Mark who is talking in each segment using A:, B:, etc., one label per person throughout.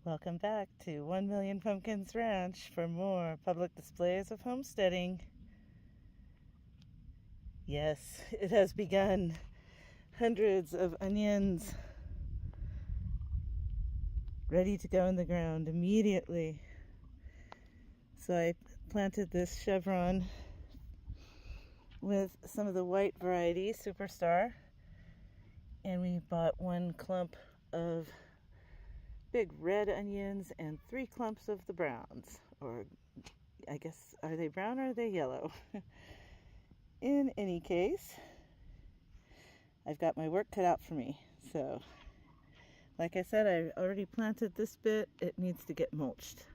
A: Welcome back to 1 Million Pumpkins Ranch for more public displays of homesteading. Yes, it has begun. Hundreds of onions ready to go in the ground immediately. So I planted this chevron with some of the white variety, Superstar, and we bought one clump of big red onions and 3 clumps of the browns, or I guess, are they brown or are they yellow? In any case, I've got my work cut out for me. So, like I said, I already planted this bit. It needs to get mulched.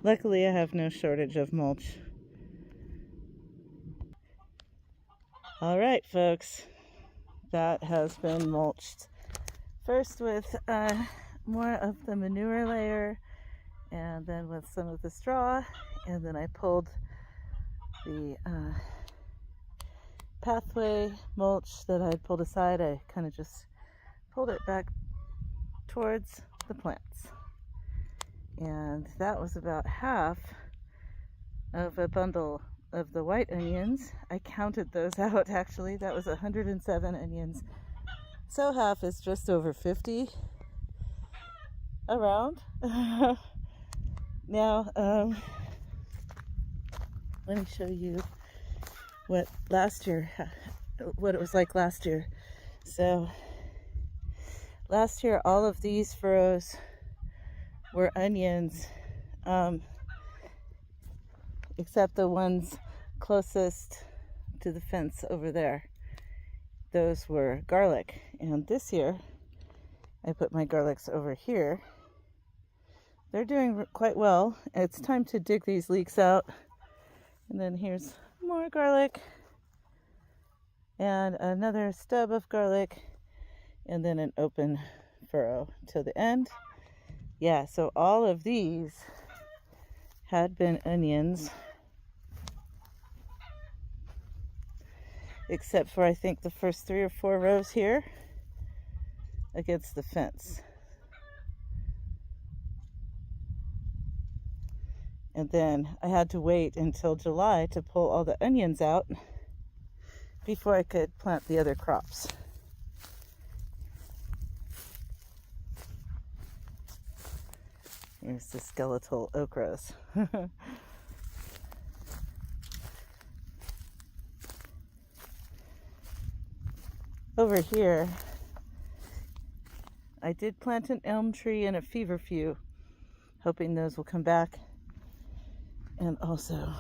A: Luckily, I have no shortage of mulch. All right, folks, that has been mulched. First with more of the manure layer, and then with some of the straw, and then I pulled the pathway mulch that I pulled aside. I kind of just pulled it back towards the plants, and that was about half of a bundle of the white onions. I counted those out actually. That was 107 onions, so half is just over 50 around. Now let me show you what it was like last year. So last year all of these furrows were onions, except the ones closest to the fence over there. Those were garlic. And this year I put my garlics over here. They're doing quite well. It's time to dig these leeks out. And then here's more garlic, and another stub of garlic, and then an open furrow till the end. Yeah, so all of these had been onions, except for I think the first 3 or 4 rows here against the fence. And then I had to wait until July to pull all the onions out before I could plant the other crops. Here's the skeletal okras. Over here, I did plant an elm tree and a feverfew, hoping those will come back. And also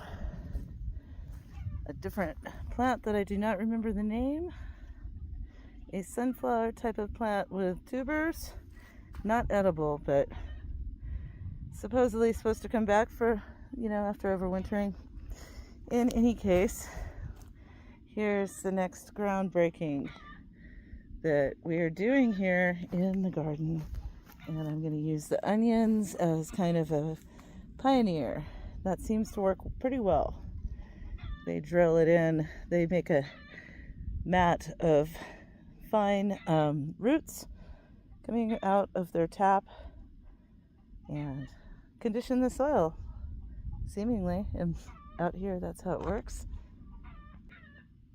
A: a different plant that I do not remember the name. A sunflower type of plant with tubers. Not edible, but supposedly supposed to come back for, after overwintering. In any case, here's the next groundbreaking that we are doing here in the garden. And I'm going to use the onions as kind of a pioneer. That seems to work pretty well. They drill it in. They make a mat of fine roots coming out of their tap and condition the soil, seemingly. And out here, that's how it works.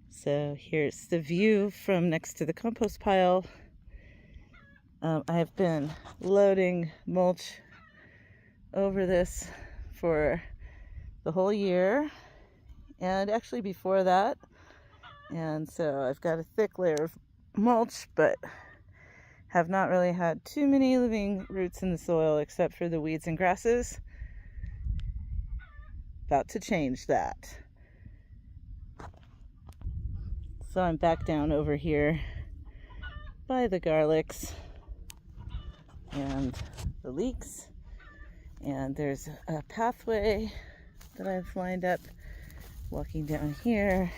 A: So here's the view from next to the compost pile. I have been loading mulch over this for the whole year, and actually before that. And so I've got a thick layer of mulch, but have not really had too many living roots in the soil except for the weeds and grasses. About to change that. So I'm back down over here by the garlics and the leeks, and there's a pathway that I've lined up walking down here,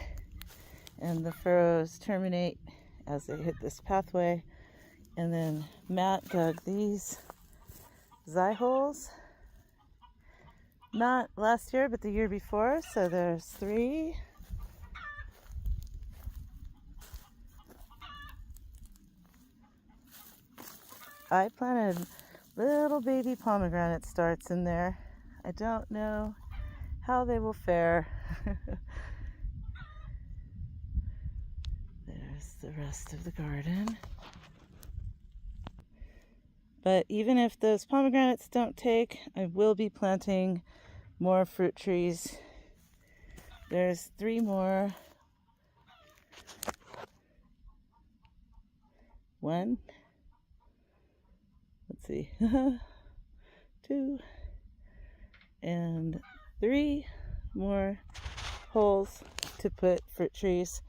A: and the furrows terminate as they hit this pathway. And then Matt dug these zy holes, not last year but the year before, so there's 3. I planted little baby pomegranate starts in there. I don't know how they will fare. There's the rest of the garden. But even if those pomegranates don't take, I will be planting more fruit trees. There's 3 more. 1, let's see, 2, and 3 more holes to put fruit trees.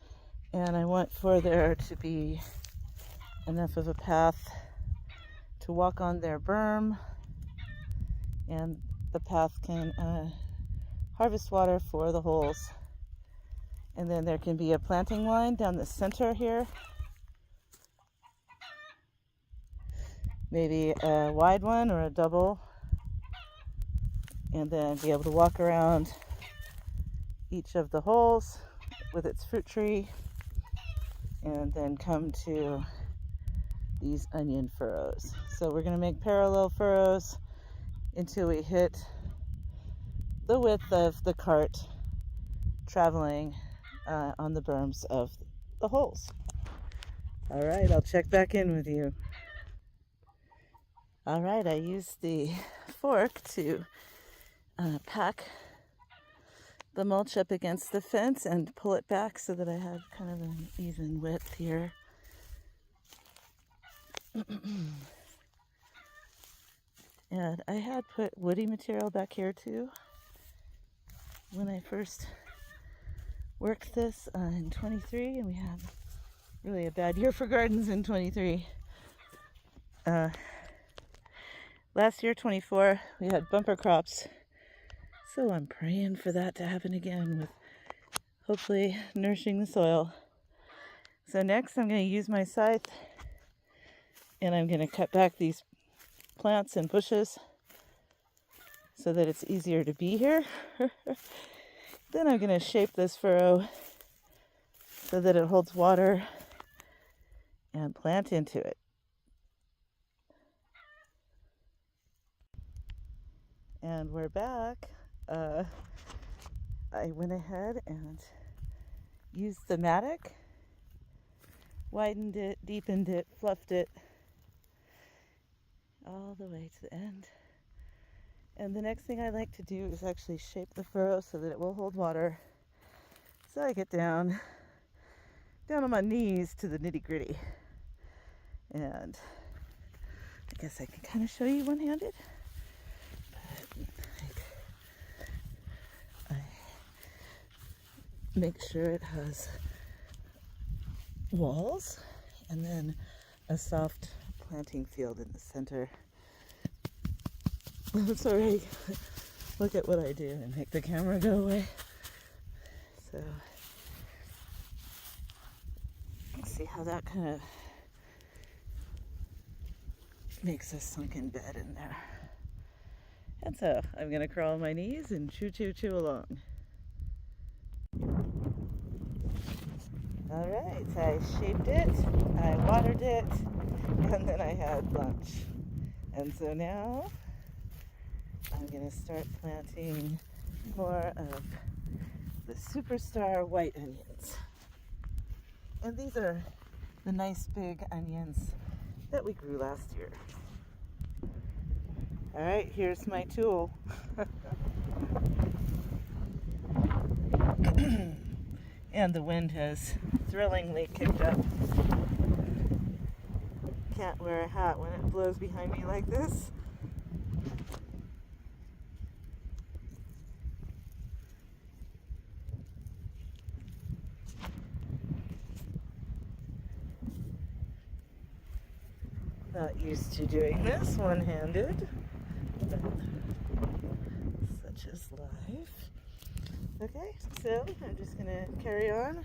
A: And I want for there to be enough of a path to walk on their berm, and the path can harvest water for the holes. And then there can be a planting line down the center here, maybe a wide one or a double, and then be able to walk around each of the holes with its fruit tree, and then come to these onion furrows. So we're going to make parallel furrows until we hit the width of the cart traveling on the berms of the holes. All right, I'll check back in with you. All right, I used the fork to pack the mulch up against the fence and pull it back so that I have kind of an even width here. And I had put woody material back here too when I first worked this in 23, and we had really a bad year for gardens in 23. Last year, 24, we had bumper crops, so I'm praying for that to happen again with hopefully nourishing the soil. So next I'm going to use my scythe, and I'm going to cut back these plants and bushes so that it's easier to be here. Then I'm going to shape this furrow so that it holds water and plant into it. And we're back. I went ahead and used the mattock, widened it, deepened it, fluffed it all the way to the end. And the next thing I like to do is actually shape the furrow so that it will hold water. So I get down on my knees to the nitty-gritty. And I guess I can kind of show you one-handed. I make sure it has walls and then a soft planting field in the center. Sorry, look at what I do and make the camera go away. So, let's see how that kind of makes a sunken bed in there. And so, I'm going to crawl on my knees and chew along. Alright, so I shaped it, I watered it, and then I had lunch. And so now, I'm going to start planting more of the superstar white onions. And these are the nice big onions that we grew last year. Alright, here's my tool. And the wind has thrillingly kicked up. Can't wear a hat when it blows behind me like this. Not used to doing this one-handed, but such is life. Okay, so I'm just going to carry on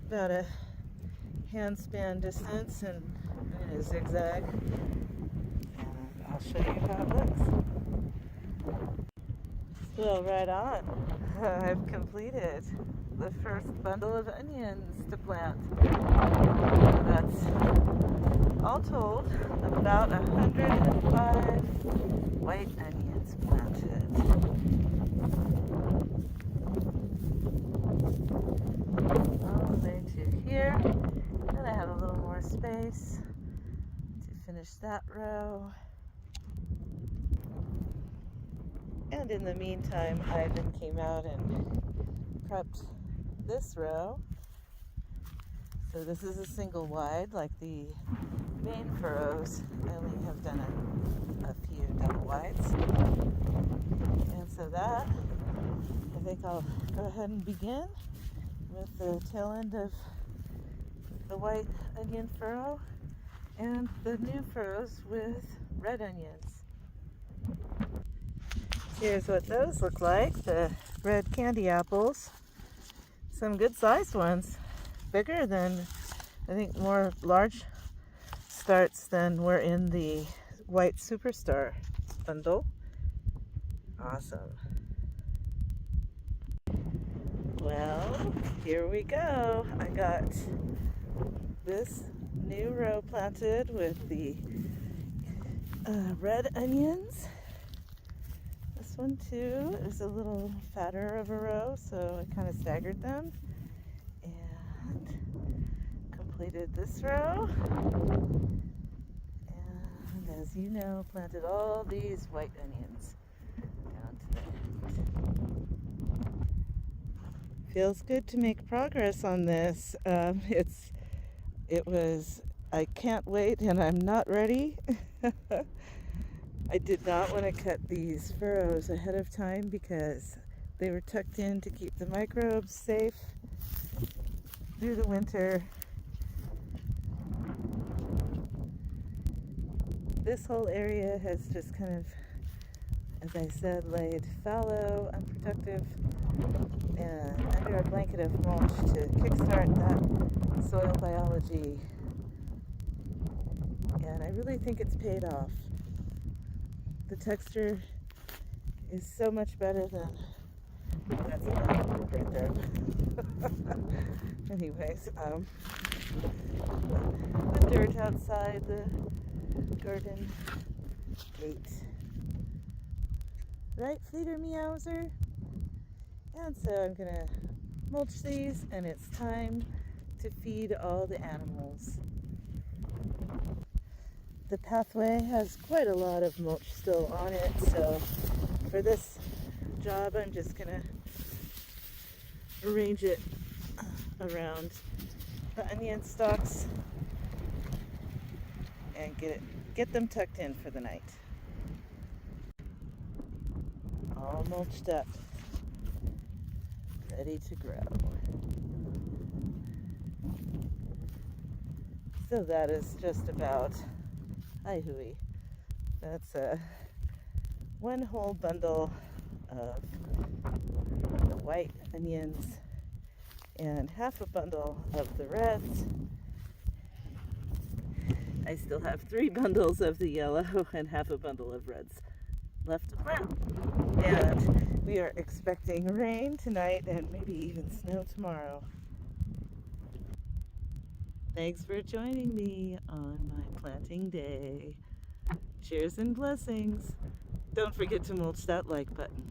A: about a handspan distance and in a zigzag, and I'll show you how it looks. Well, right on. I've completed the first bundle of onions to plant. That's all told, about 105 white onions planted. All the way to here. Then I have a little more space to finish that row. And in the meantime, Ivan came out and prepped this row. So this is a single wide, like the main furrows. I only have done a few double wides. And so that, I think I'll go ahead and begin with the tail end of the white onion furrow and the new furrows with red onions. Here's what those look like, the red candy apples. Some good sized ones, bigger than, I think more large starts than were in the white superstar bundle. Awesome. Well, here we go. I got this new row planted with the red onions. This one too is a little fatter of a row, so I kind of staggered them and completed this row. And as you know, planted all these white onions down to the end. Feels good to make progress on this. I can't wait, and I'm not ready. I did not want to cut these furrows ahead of time because they were tucked in to keep the microbes safe through the winter. This whole area has just kind of, as I said, laid fallow, unproductive, and under a blanket of mulch to kickstart that soil biology. And I really think it's paid off. The texture is so much better than, that's a lot of work right there. Anyways, the dirt outside the garden gate. Right, Fleeter Meowser? And so I'm gonna mulch these, and it's time to feed all the animals. The pathway has quite a lot of mulch still on it, so for this job I'm just gonna arrange it around the onion stalks and get them tucked in for the night. All mulched up, ready to grow. So that is just about, hi hooey, that's one whole bundle of the white onions and half a bundle of the reds. I still have 3 bundles of the yellow and half a bundle of reds left to plant. And we are expecting rain tonight and maybe even snow tomorrow. Thanks for joining me on my planting day. Cheers and blessings. Don't forget to mulch that like button.